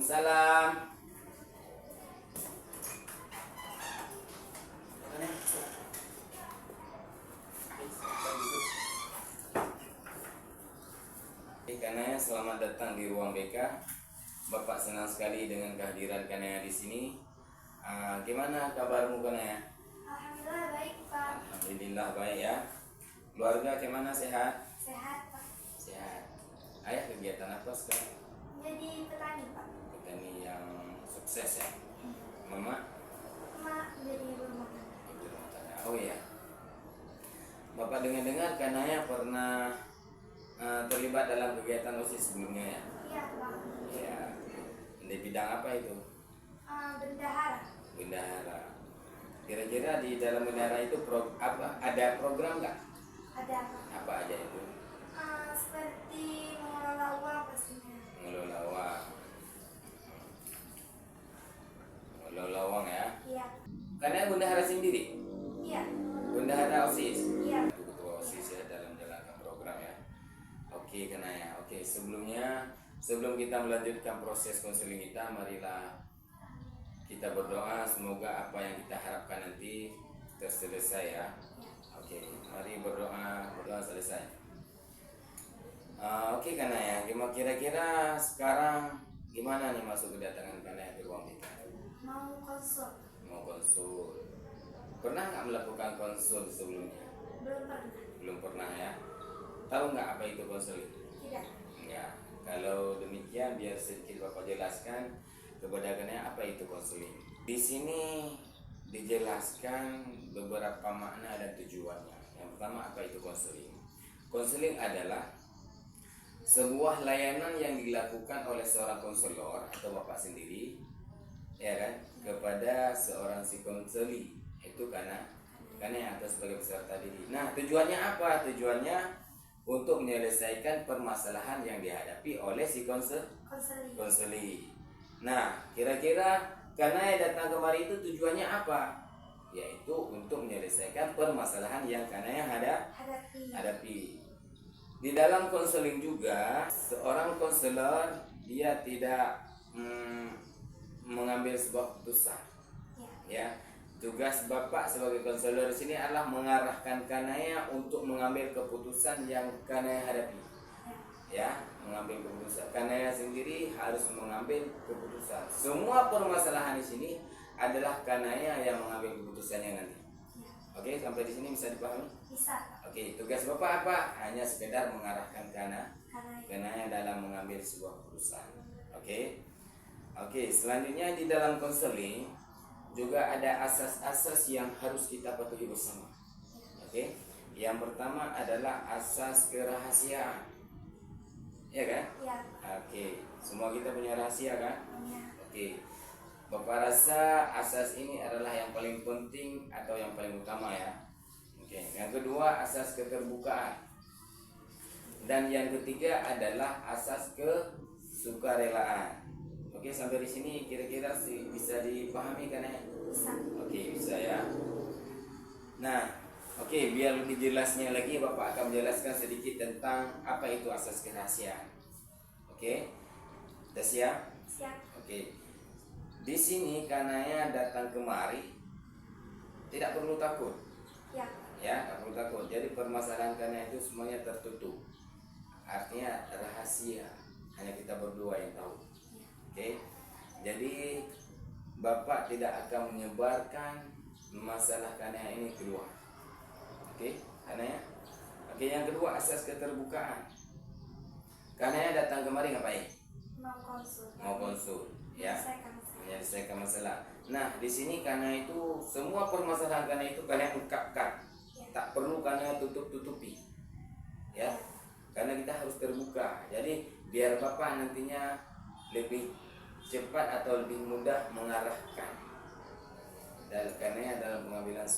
Waalaikumsalam. Kanaya, selamat datang di ruang BK. Bapak senang sekali dengan kehadiran Kanaya di sini. Gimana kabarmu Kanaya? Alhamdulillah baik Pak. Alhamdulillah baik ya. Keluarga gimana, sehat? Sehat Pak. Sehat. Ayah kegiatan apa sekarang? Jadi petani Pak. Petani yang sukses ya. Mama? Mak jadi rumah tangga. Ibu rumah tangga. Oh iya. Bapak dengar-dengar Kanaya pernah terlibat dalam kegiatan OSIS sebelumnya ya? Iya Pak. Ya. Di bidang apa itu? Bendahara. Bendahara. Kira-kira di dalam bendahara itu ada program nggak? Ada Pak. Apa aja itu? Seperti mengelola uang pastinya. Mengelola uang. Mengelola uang ya. Iya. Karena bendahara sendiri. Iya. Bendahara OSIS. Iya. Ketua OSIS ya dalam menjalankan program ya. Oke, Kanaya. Oke, sebelum kita melanjutkan proses konseling kita, marilah kita berdoa semoga apa yang kita harapkan nanti terselesai ya. Oke, mari berdoa selesai. Oke Kanaya, kira-kira sekarang gimana nih masuk kedatangan Kanaya ke ruang kita? Mau konsul. Mau konsul. Pernah nggak melakukan konsul sebelumnya? Belum pernah. Belum pernah ya. Tahu nggak apa itu konseling? Tidak. Ya, kalau demikian biar sedikit Bapak jelaskan kepada Kanaya apa itu konseling. Di sini dijelaskan beberapa makna dan tujuannya. Yang pertama, apa itu konseling? Konseling adalah sebuah layanan yang dilakukan oleh seorang konselor atau Bapak sendiri, ya kan, kepada seorang si konseli, itu karena atau sebagai peserta didik. Nah, tujuannya apa? Tujuannya untuk menyelesaikan permasalahan yang dihadapi oleh si konseli. Nah, kira-kira karena datang kemari itu tujuannya apa? Yaitu untuk menyelesaikan permasalahan yang Kanaya hadapi. Di dalam konseling juga, seorang konselor dia tidak mengambil sebuah keputusan. Ya, tugas Bapak sebagai konselor di sini adalah mengarahkan Kanaya untuk mengambil keputusan yang Kanaya hadapi. Ya, mengambil keputusan. Kanaya sendiri harus mengambil keputusan. Semua permasalahan di sini adalah Kanaya yang mengambil keputusannya nanti. Oke, sampai di sini bisa dipahami? Bisa. Oke, tugas Bapak apa? Hanya sekedar mengarahkan Kanaya dalam mengambil sebuah keputusan. Oke. Oke, selanjutnya di dalam konseling juga ada asas-asas yang harus kita patuhi bersama. Oke. Yang pertama adalah asas kerahasiaan. Ya kan? Iya. Oke, semua kita punya rahasia kan? Iya. Oke. Bapak rasa asas ini adalah yang paling penting atau yang paling utama ya. Oke. Yang kedua, asas keterbukaan. Dan yang ketiga adalah asas kesukarelaan. Oke, sampai di sini kira-kira bisa dipahami kan ya? Bisa. Oke, bisa ya. Nah, oke, biar lebih jelasnya lagi Bapak akan menjelaskan sedikit tentang apa itu asas kerahasiaan. Oke. Sudah siap? Siap. Oke. Di sini Kanaya datang kemari tidak perlu takut. Ya. Ya, tak perlu takut. Jadi permasalahan Kanaya itu semuanya tertutup. Artinya rahasia. Hanya kita berdua yang tahu. Oke. Jadi Bapak tidak akan menyebarkan masalah Kanaya ini keluar. Oke, Kanaya. Oke, yang kedua asas keterbukaan. Kanaya datang kemari ngapain? Mau konsul, ya. Menyelesaikan masalah. Nah, di sini Kanaya itu semua permasalahan Kanaya itu Kanaya ungkapkan. Tak perlu Kanaya tutup-tutupi. Ya. Karena kita harus terbuka. Jadi biar Bapak nantinya lebih cepat atau lebih mudah mengarahkan dan Kanaya dalam pengambilan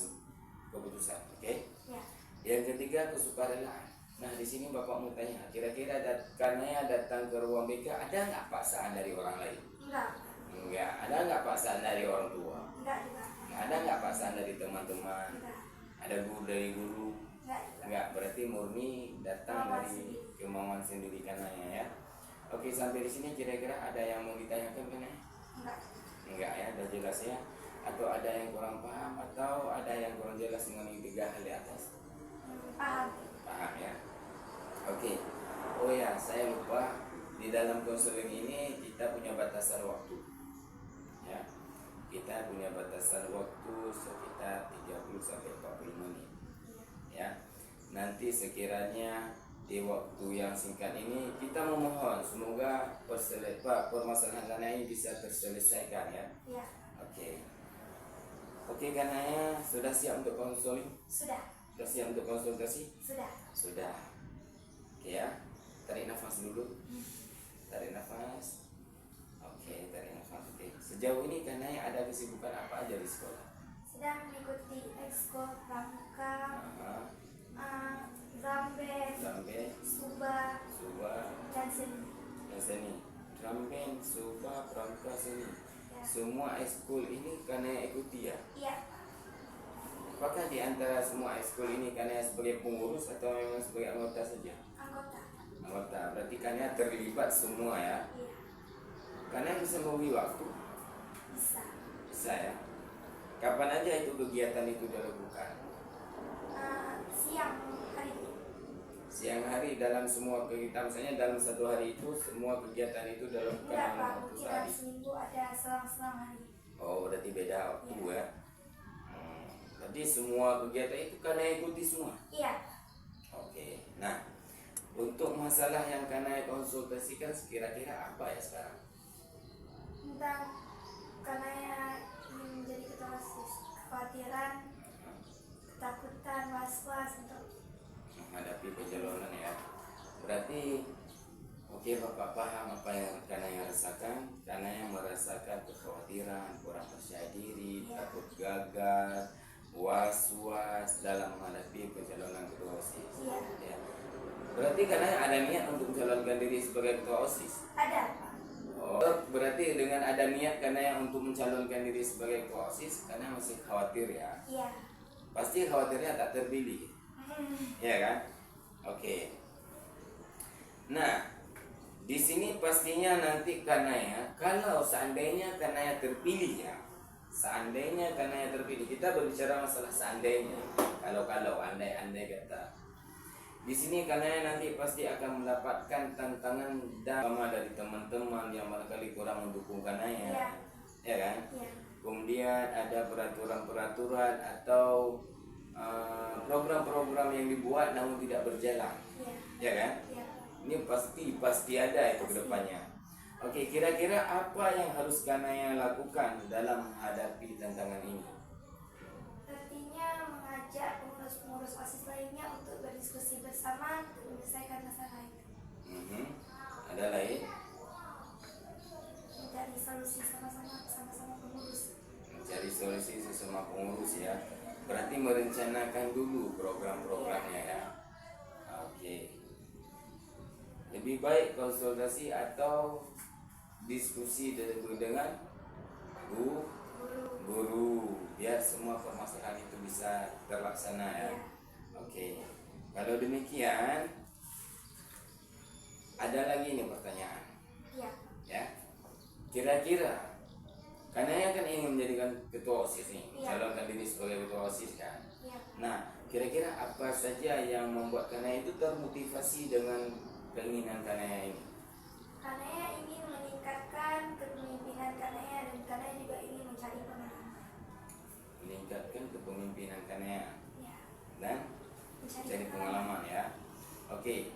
keputusan. Oke? Ya. Yang ketiga, kesukarelaan. Nah, di sini Bapak mau tanya, kira-kira Kanaya datang ke ruang BK ada nggak paksaan dari orang lain? Enggak. Ada nggak paksaan dari orang tua? Enggak juga. Ada nggak paksaan dari teman-teman? Enggak. Ada dari guru? Enggak juga. Enggak, berarti murni datang dari kemauan sendiri Kanaya ya. Oke, sampai di sini kira-kira ada yang mau ditanyakan kan ya? Enggak. Enggak ya, udah jelas ya. Atau ada yang kurang paham atau ada yang kurang jelas dengan yang 3 hal di atas? Paham. Paham ya? Oke. Oh ya, saya lupa, di dalam konseling ini kita punya batasan waktu. Ya. Kita punya batasan waktu sekitar 30 sampai 40 menit. Ya. Nanti sekiranya di waktu yang singkat ini kita memohon semoga permasalahan ini bisa terselesaikan ya. Iya. Oke. Oke, karena sudah siap untuk konseling? Sudah. Sudah siap untuk konsultasi? Sudah. Sudah. Oke ya. Tarik nafas dulu. Tarik nafas. Oke, tarik nafas. Oke. Sejauh ini karena ada kesibukan apa aja di sekolah? Sedang mengikuti ekskul pramuka, Aha. drum band, Sampai suba, suba dan seni. dan seni. Drum band, suba, pramuka, seni. Ya. Semua ekskul ini karena ikuti ya. Iya. Apakah di antara semua ekskul ini karena sebagai pengurus atau memang sebagai anggota saja? Anggota. Anggota, berarti karena terlibat semua ya. Iya. Karena bisa memberi waktu, Bisa. bisa ya. Kapan aja itu kegiatan itu dilakukan? Siang hari. Siang hari dalam semua kegiatan, misalnya dalam satu hari itu semua kegiatan itu dilakukan Enggak, dalam Pak. waktu Mungkin sehari. hari seminggu ada selang-selang hari. Oh, berarti beda waktu ya. Jadi semua kegiatan itu karena ikuti semua. Iya. Oke. Nah, untuk masalah yang karena konsultasikan kira-kira apa ya sekarang? Tentang karena ingin menjadi ketua OSIS, kekhawatiran, ketakutan, was-was untuk Menghadapi pencalonan ya. Berarti oke, Bapak paham apa yang karena yang rasakan, karena yang merasakan kekhawatiran, kurang percaya diri, takut gagal, was-was dalam menghadapi pencalonan ketua OSIS. Iya. Ya. Berarti karena ada niat untuk mencalonkan diri sebagai ketua OSIS. ada, Pak. Oh, berarti dengan ada niat karena yang untuk mencalonkan diri sebagai ketua OSIS karena masih khawatir ya. Iya. Pasti khawatirnya tak terpilih. Ya kan? Oke. Nah, di sini pastinya nanti karena ya, kalau seandainya karena yang terpilih ya, seandainya karena yang terpilih, kita berbicara masalah seandainya, kalau andai kata. Di sini karena nanti pasti akan mendapatkan tantangan dari teman-teman yang barangkali kurang mendukung kananya, Iya. ya kan? Iya. Kemudian ada peraturan-peraturan atau program-program yang dibuat namun tidak berjalan, Iya. ya kan? Iya. Ini pasti ada itu ke depannya. Oke, kira-kira apa yang harus Kanaya lakukan dalam menghadapi tantangan ini? Artinya mengajak pengurus-pengurus OSIS lainnya untuk berdiskusi bersama untuk menyelesaikan masalah itu. Ada lain? Mencari solusi sama-sama pengurus. Mencari solusi sesama pengurus ya. Berarti merencanakan dulu program-programnya ya. Oke. Lebih baik konsultasi atau diskusi dengan guru biar semua permasalahan itu bisa terlaksana ya. Oke. Kalau demikian ada lagi nih pertanyaan Iya. ya. Kira-kira karena yang kan ingin menjadikan ketua OSIS nih, Iya. calonkan diri sebagai ketua OSIS kan. Iya. Nah, kira-kira apa saja yang membuat Kanaya itu termotivasi dengan keinginan Kanaya ini? Kanaya ingin meningkatkan kepemimpinan Kanaya dan Kanaya juga ingin mencari pengalaman. Meningkatkan kepemimpinan Kanaya Ya. dan mencari pengalaman ya. Oke.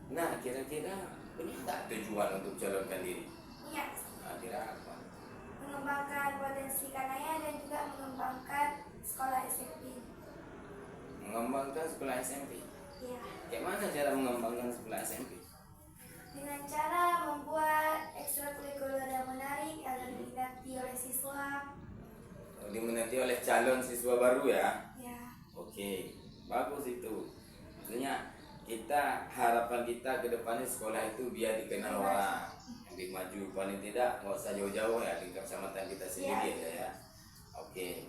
Nah, kira-kira punya nggak tujuan untuk calonkan diri? Iya. Nah, kira apa? Mengembangkan potensi Kanaya dan juga mengembangkan sekolah SMP. Mengembangkan sekolah SMP. Iya. Kayak mana cara mengembangkan sekolah SMP? Dengan cara membuat ekstrakurikuler yang menarik agar diminati oleh siswa. Diminati oleh calon siswa baru ya. Ya. Oke, bagus itu. Maksudnya harapan kita ke depannya sekolah itu biar dikenal orang, lebih maju, paling tidak nggak usah jauh-jauh ya di kecamatan kita sendiri aja ya. Oke.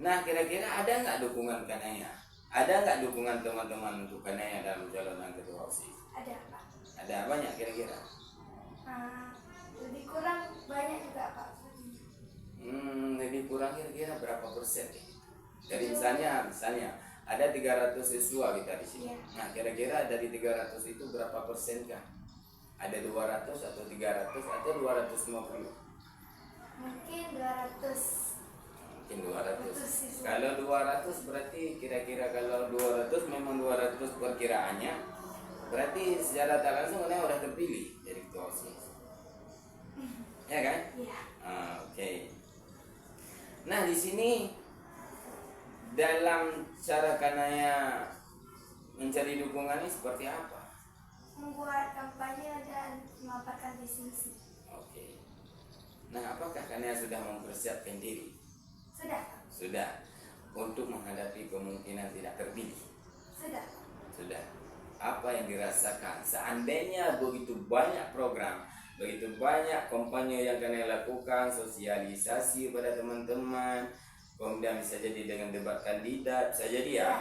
Nah, kira-kira ada nggak dukungan Kanaya? Ada nggak dukungan teman-teman untuk Kanaya dalam pencalonan ketua OSIS? Ada, Pak. Ada banyak kira-kira. Lebih kurang banyak juga Pak. Lebih kurang kira-kira berapa persen nih? Dari misalnya ada 300 siswa kita di sini. Iya. Nah, kira-kira dari 300 itu berapa persen kah? Ada 200 atau 300 atau 250? Mungkin 200. Mungkin 200. Siswa. Kalau 200 berarti kira-kira kalau 200 memang 200 perkiraannya. Berarti secara tak langsung kalian udah terpilih jadi ketua OSIS. Ya kan? Iya. Oke. Nah, di sini dalam cara kanaya mencari dukungannya seperti apa? Membuat kampanye dan memaparkan visi misi. Oke. Nah, apakah kanaya sudah mempersiapkan diri? Sudah Pak. Sudah. Untuk menghadapi kemungkinan tidak terpilih? Sudah. Sudah. Apa yang dirasakan seandainya begitu banyak program, begitu banyak kampanye yang kanaya lakukan, sosialisasi pada teman-teman, kemudian bisa jadi dengan debat kandidat, bisa jadi ya.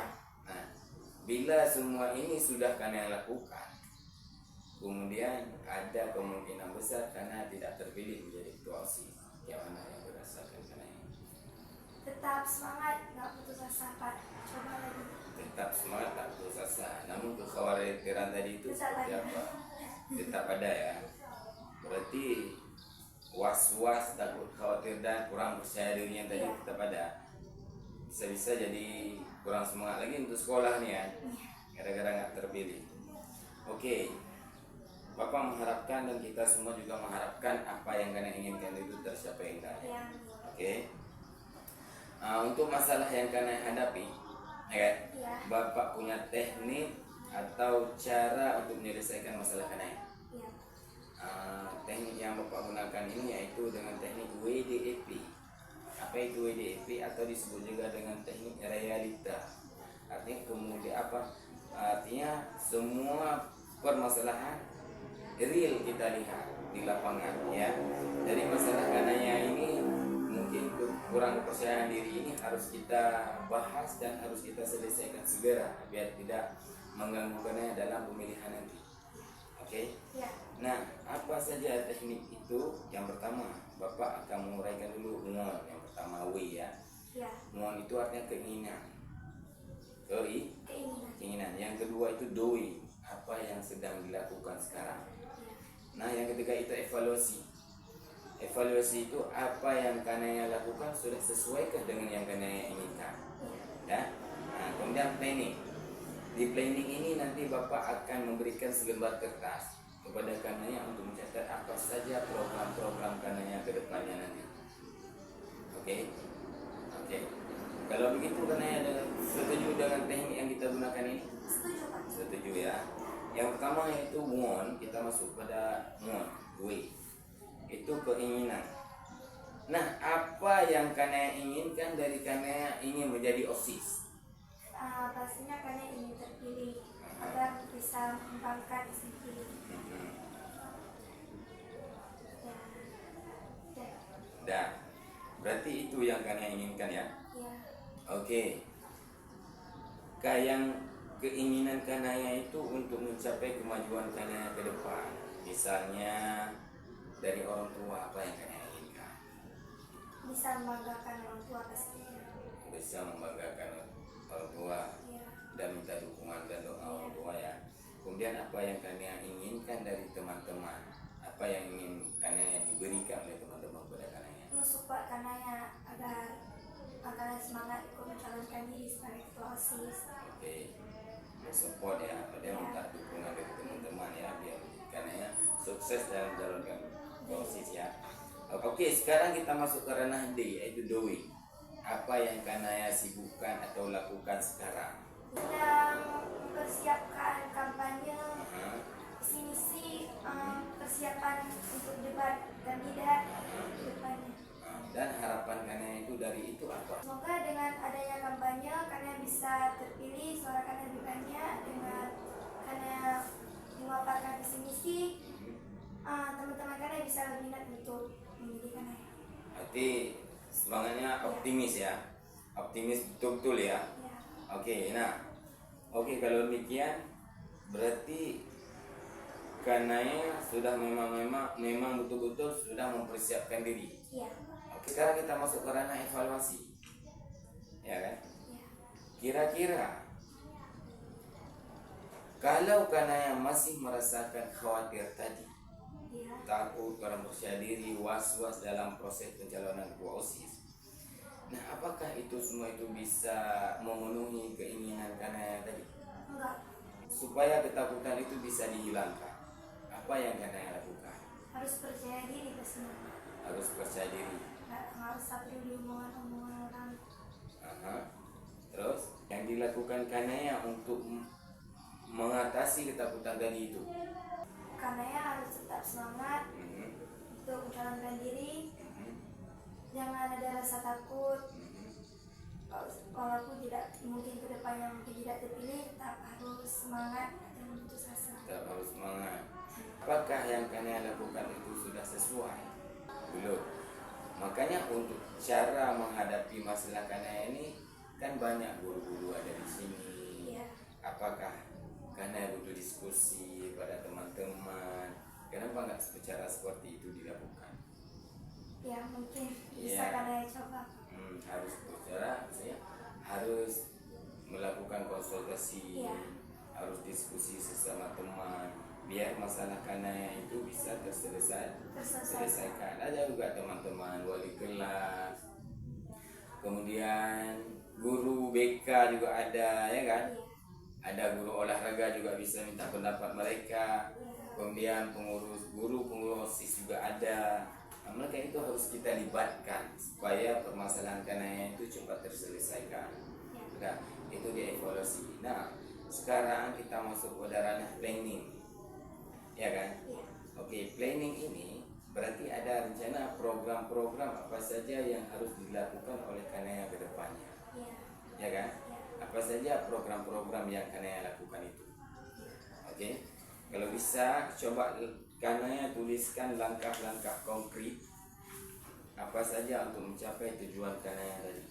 Nah, bila semua ini sudah kanaya lakukan, kemudian ada kemungkinan besar karena tidak terpilih menjadi ketua OSIS. Bagaimana yang dirasakan kanaya? Tetap semangat, nggak putus asa Pak. Coba lagi. Tetap semangat, tak putus asa. Namun kekhawatiran tadi itu Tetap seperti ada. apa? Tetap ada ya. Berarti was-was, takut, khawatir dan kurang percaya diri yang tadi Iya. tetap ada. Bisa-bisa jadi kurang semangat lagi untuk sekolah nih ya. Gara-gara nggak terpilih. Oke. Bapak mengharapkan dan kita semua juga mengharapkan apa yang kalian inginkan itu tercapai indah. Iya. Oke. Untuk masalah yang kalian hadapi, ya, Iya. Bapak punya teknik atau cara untuk menyelesaikan masalah kalian. Iya. Teknik yang Bapak gunakan ini yaitu dengan teknik WDEP. Apa itu WDEP atau disebut juga dengan teknik realita. Artinya kemudian apa? Artinya semua permasalahan real kita lihat di lapangan ya. Dari masalah kanaya ini mungkin kurang kepercayaan diri ini harus kita bahas dan harus kita selesaikan segera biar tidak mengganggu kanaya dalam pemilihan nanti. Oke? Iya. Nah, apa saja teknik itu? Yang pertama, Bapak akan menguraikan dulu MON. Yang pertama W ya. Iya. MON itu artinya keinginan. Keinginan. Keinginan. Yang kedua itu doing. Apa yang sedang dilakukan sekarang. Nah, yang ketiga itu evaluasi. Evaluasi itu apa yang kanaya lakukan sudah sesuaikah dengan yang kanaya inginkan. Ya. Nah, kemudian planning. Di planning ini nanti Bapak akan memberikan selembar kertas kepada kanaya untuk mencatat apa saja program-program kanaya ke depannya nanti. Oke? Oke. Kalau begitu kanaya setuju dengan teknik yang kita gunakan ini? Setuju Pak. Setuju ya. Yang pertama yaitu MON, kita masuk pada MON, W. Itu keinginan. Nah, apa yang kanaya inginkan dari kanaya ingin menjadi OSIS? Pastinya karena ingin terpilih agar bisa membanggakan SMP. Dan berarti itu yang kanaya inginkan ya. Ya. Oke. Yang keinginan kanaya itu untuk mencapai kemajuan kanaya ke depan. Misalnya dari orang tua, apa yang kanaya inginkan? Bisa membanggakan orang tua pastinya. Bisa membanggakan orang tua Ya. dan minta dukungan dan doa orang tua ya. Kemudian apa yang kanaya inginkan dari teman-teman? Apa yang ingin kanaya diberikan oleh teman-teman kepada kanaya? Mensupport kanaya agar semangat ikut mencalonkan diri sebagai ketua OSIS. Oke, support ya, dia minta dukungan dari teman-teman ya biar kanaya sukses dalam menjalankan OSIS ya. Oke, sekarang kita masuk ke ranah D yaitu doing. Apa yang kanaya sibukkan atau lakukan sekarang? Sedang mempersiapkan kampanye, visi misi, persiapan untuk debat kandidat ke depannya. Dan harapan kanaya itu dari itu apa? Semoga dengan adanya kampanye karena bisa terpilih suara karena lebih banyak dengan karena memaparkan visi misi, teman-teman karena bisa lebih minat untuk memilih karena. Berarti semangatnya optimis ya, optimis betul-betul ya. Ya. Oke, nah, oke kalau demikian berarti karena sudah memang betul-betul sudah mempersiapkan diri. Iya. Oke, sekarang kita masuk ke ranah evaluasi, ya kan? Iya. Kira-kira kalau karena masih merasakan khawatir tadi, Iya. takut, kurang percaya diri, was-was dalam proses pencalonan ketua OSIS, nah apakah itu semua itu bisa memenuhi keinginan karena tadi? Enggak. Supaya ketakutan itu bisa dihilangkan, apa yang karena lakukan? Harus percaya diri pastinya. Harus percaya diri. Nggak harus peduli omongan-omongan orang. Aha. Terus yang dilakukan karena untuk mengatasi ketakutan tadi itu. Karena ya harus tetap semangat untuk mencalonkan diri. Jangan ada rasa takut. Walaupun tidak mungkin kedepannya mungkin tidak terpilih, tetap harus semangat dan putus asa. Tetap harus semangat. Apakah yang kalian lakukan itu sudah sesuai? Belum. Makanya untuk cara menghadapi masalah kalian ini kan banyak guru-guru ada di sini. Iya. Apakah karena butuh diskusi pada teman-teman? Kenapa nggak secara seperti itu dilakukan? Ya mungkin bisa Iya. kalian coba. Harus bicara, maksudnya harus melakukan konsultasi, Iya. harus diskusi sesama teman, biar masalah karena itu bisa terselesaikan. Ada juga teman-teman wali kelas, kemudian guru BK juga ada, ya kan? Iya. Ada guru olahraga juga bisa minta pendapat mereka, kemudian pengurus OSIS juga ada. Nah, mereka itu harus kita libatkan supaya permasalahan karena itu cepat terselesaikan. Nah, itu dievaluasi. Nah, sekarang kita masuk ke ranah planning, ya kan? Iya. Oke, planning ini berarti ada rencana program-program apa saja yang harus dilakukan oleh Kanaya ke depannya, Iya. ya kan? Iya. Apa saja program-program yang Kanaya lakukan itu. Oke, kalau bisa coba Kanaya tuliskan langkah-langkah konkret apa saja untuk mencapai tujuan Kanaya tadi.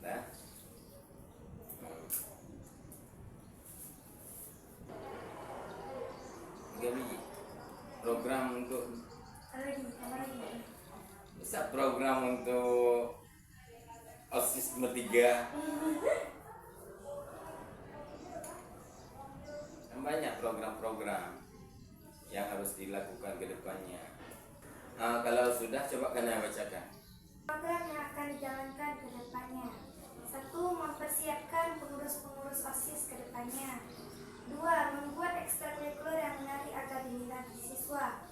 Nah, tiga biji program untuk Apa lagi? bisa program untuk OSIS nomor 3. Banyak program-program yang harus dilakukan ke depannya. Kalau sudah, coba kalian bacakan. Program yang akan dijalankan ke depannya. 1. Mempersiapkan pengurus-pengurus OSIS ke depannya. 2. Membuat ekstrakurikuler yang menarik agar diminati siswa.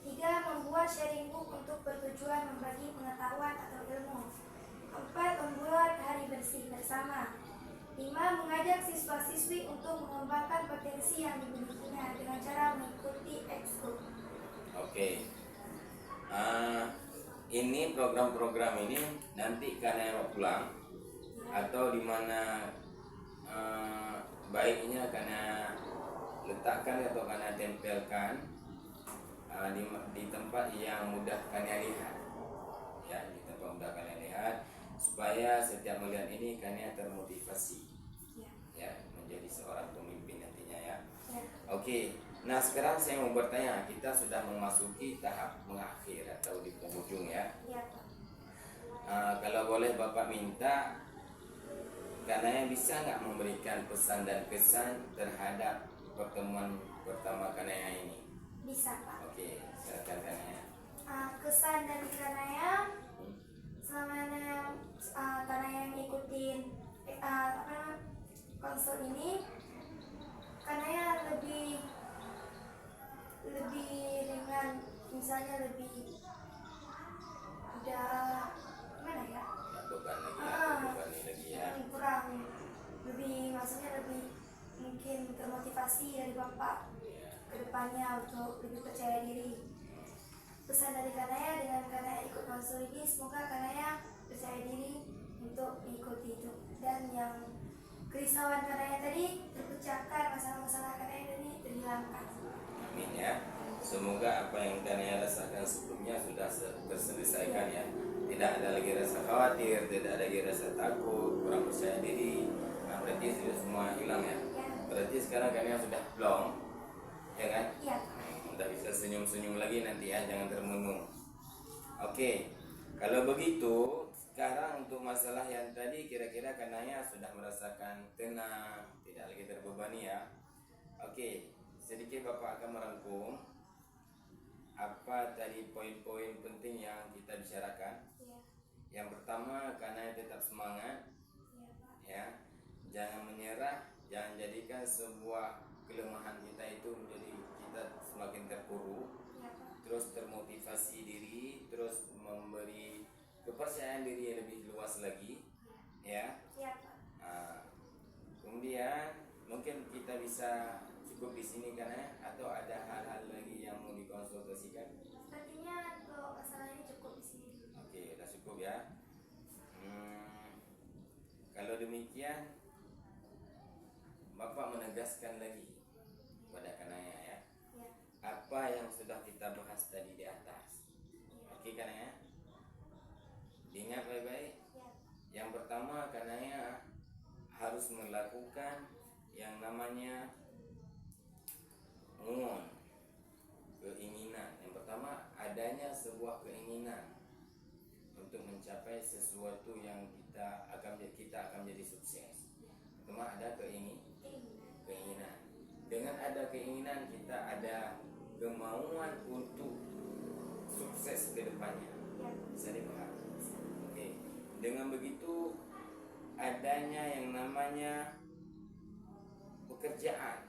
3. Membuat sharing book untuk bertujuan membagi pengetahuan atau ilmu. 4. Membuat hari bersih bersama. 5. Mengajak siswa-siswi untuk mengembangkan potensi yang dimilikinya dengan cara mengikuti ekskul. Oke. Ini program-program ini nanti karena pulang atau di mana baiknya karena letakkan atau karena tempelkan di tempat yang mudah kalian lihat, ya, di tempat mudah kalian lihat supaya setiap melihat ini kalian termotivasi, ya, menjadi seorang pemimpin nantinya, ya. Oke. Nah, sekarang saya mau bertanya, kita sudah memasuki tahap mengakhir atau di penghujung, ya. Iya, Pak. Kalau boleh Bapak minta, karena bisa nggak memberikan pesan dan kesan terhadap pertemuan pertama Kanaya ini? Bisa, Pak. Oke, silakan Kanaya. Kesan dari Kanaya selama Kanaya ngikutin konsul ini, Kanaya lebih ringan, misalnya lebih udah gimana ya? Beban lagi ya. Kurang lebih, maksudnya lebih mungkin termotivasi dari Bapak ke depannya untuk lebih percaya diri. Pesan dari Kanaya dengan Kanaya ikut konsul ini, semoga Kanaya percaya diri untuk mengikuti itu, dan yang kerisauan Kanaya tadi terpecahkan, masalah-masalah Kanaya tadi terhilangkan. Amin, ya. Semoga apa yang Kanaya rasakan sebelumnya sudah terselesaikan, ya. Tidak ada lagi rasa khawatir, tidak ada lagi rasa takut, kurang percaya diri. Nah, berarti sudah semua hilang, ya. Berarti sekarang Kanaya sudah plong, ya kan? Iya, Pak. Udah bisa senyum-senyum lagi nanti ya, jangan termenung. Oke, kalau begitu sekarang untuk masalah yang tadi kira-kira Kanaya sudah merasakan tenang, tidak lagi terbebani ya. Oke, sedikit Bapak akan merangkum apa tadi poin-poin penting yang kita bicarakan. Iya. Yang pertama, Kanaya tetap semangat Iya, Pak. ya. Jangan menyerah, jangan jadikan sebuah kelemahan kita itu menjadi kita semakin terpuruk. Iya, Pak. Terus termotivasi diri, terus memberi kepercayaan diri yang lebih luas lagi ya. Iya, Pak. Nah, kemudian mungkin kita bisa cukup di sini kan ya, atau ada hal-hal lagi yang mau dikonsultasikan? Sepertinya untuk masalah ini cukup di sini dulu. Oke, udah cukup ya. Kalau demikian Bapak menegaskan lagi kepada Kanaya ya, Iya. apa yang sudah kita bahas tadi di atas. Oke Kanaya, diingat baik-baik. Iya. Yang pertama Kanaya harus melakukan yang namanya keinginan. Yang pertama adanya sebuah keinginan untuk mencapai sesuatu yang kita akan menjadi sukses. Pertama ada keinginan. Dengan ada keinginan kita ada kemauan untuk sukses ke depannya. Iya. Bisa dipahami? Oke. Dengan begitu adanya yang namanya pekerjaan.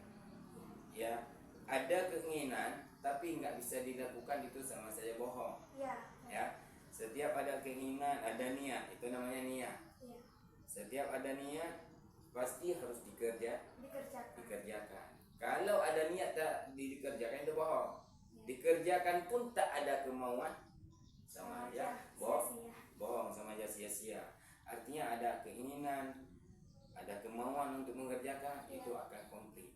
Ya, ada keinginan tapi nggak bisa dilakukan, itu sama saja bohong. Iya. Ya, setiap ada keinginan ada niat, itu namanya niat. Iya. Setiap ada niat pasti harus Dikerjakan. dikerjakan. Kalau ada niat tak dikerjakan itu bohong. Dikerjakan pun tak ada kemauan, sama aja sia-sia. bohong, sama aja sia-sia. Artinya ada keinginan, ada kemauan untuk mengerjakan, itu akan komplit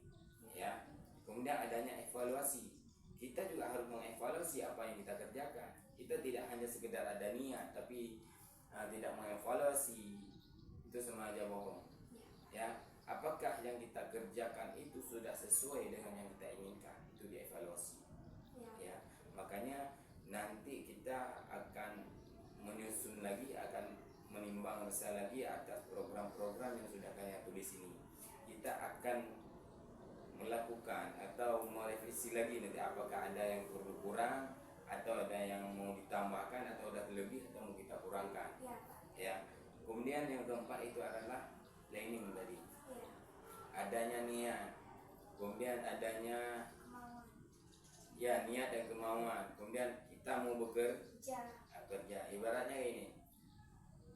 ya. Kemudian adanya evaluasi, kita juga harus mengevaluasi apa yang kita kerjakan. Kita tidak hanya sekedar ada niat tapi tidak mengevaluasi, itu sama aja bohong ya. Apakah yang kita kerjakan itu sudah sesuai dengan yang kita inginkan, itu dievaluasi ya. Makanya nanti kita akan menyusun lagi, akan menimbang rasa lagi atas program-program yang sudah kalian tulis ini. Kita akan melakukan atau merevisi lagi nanti apakah ada yang perlu kurang atau ada yang mau ditambahkan atau ada lebih atau mau kita kurangkan. Iya, Pak. Ya. Kemudian yang keempat itu adalah planning tadi. Iya. Adanya niat, kemudian adanya Kemauan. ya niat dan kemauan. Kemudian kita mau kerja. Ibaratnya ini,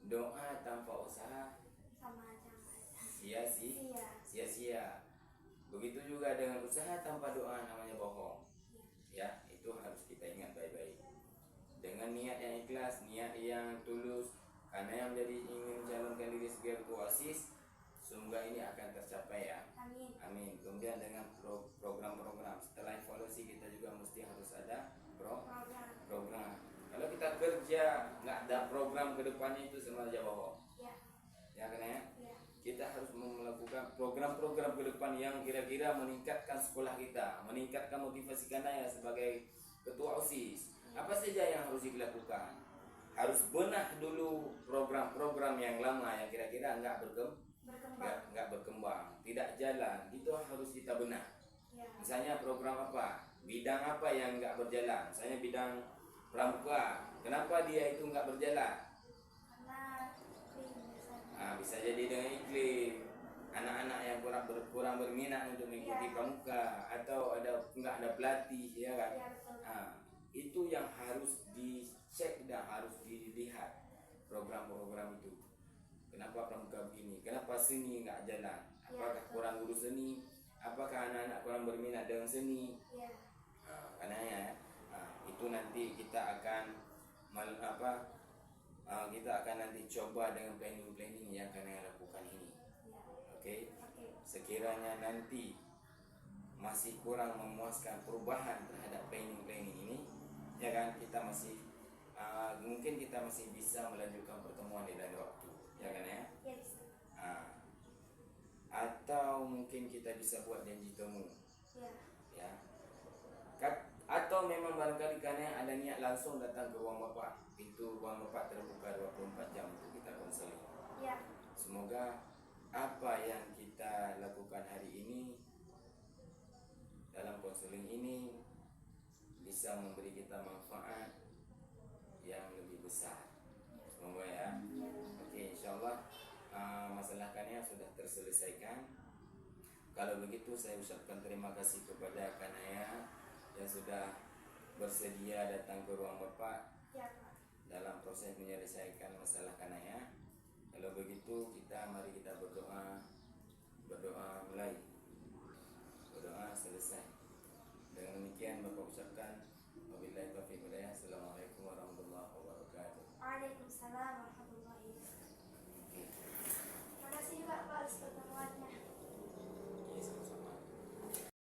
doa tanpa usaha Sama aja. sia-sia. Begitu juga dengan usaha tanpa doa namanya bohong. Ya, itu harus kita ingat baik-baik. Dengan niat yang ikhlas, niat yang tulus, karena yang menjadi ingin mencalonkan diri sebagai ketua OSIS, semoga ini akan tercapai ya. Amin. Amin. Kemudian dengan program-program, setelah evaluasi kita juga mesti harus ada program. Kalau kita kerja nggak ada program ke depannya, itu sama aja bohong. Iya. Ya kan ya? Iya. Kita harus melakukan program-program ke depan yang kira-kira meningkatkan sekolah kita, meningkatkan motivasi Kanaya sebagai ketua OSIS. Apa saja yang harus dilakukan? Harus benah dulu program-program yang lama yang kira-kira nggak berkembang, tidak jalan. Itu harus kita benah. Iya. Misalnya program apa, bidang apa yang nggak berjalan. Misalnya bidang pramuka, kenapa dia itu nggak berjalan? Karena biasanya. Nah, bisa jadi dengan iklim, anak-anak yang kurang berminat untuk mengikuti pramuka, atau nggak ada pelatih, ya kan? Iya, betul. Nah, itu yang harus dicek dan harus dilihat program-program itu. Kenapa pramuka begini? Kenapa seni nggak jalan? Apakah kurang guru seni? Apakah anak-anak kurang berminat dengan seni? Iya. Karena ya, itu nanti kita akan kita akan nanti coba dengan planning yang akan lakukan ini. Oke. Sekiranya nanti masih kurang memuaskan perubahan terhadap planning ini, ya kan, kita masih mungkin kita masih bisa melanjutkan pertemuan di lain waktu, ya kan ya. Iya, bisa. Atau mungkin kita bisa buat janji temu, Iya. ya. barangkali karena ada niat langsung datang ke ruang Bapak, pintu ruang Bapak terbuka 24 jam untuk kita konseling. Ya. Semoga apa yang kita lakukan hari ini dalam konseling ini bisa memberi kita manfaat yang lebih besar. Semoga ya. Oke, insyaallah masalah Kanaya sudah terselesaikan. Kalau begitu saya ucapkan terima kasih kepada Kanaya yang sudah bersedia datang ke ruang Bapak Ya, Pak. dalam proses menyelesaikan masalah Kanaya. Kalau begitu mari kita berdoa mulai.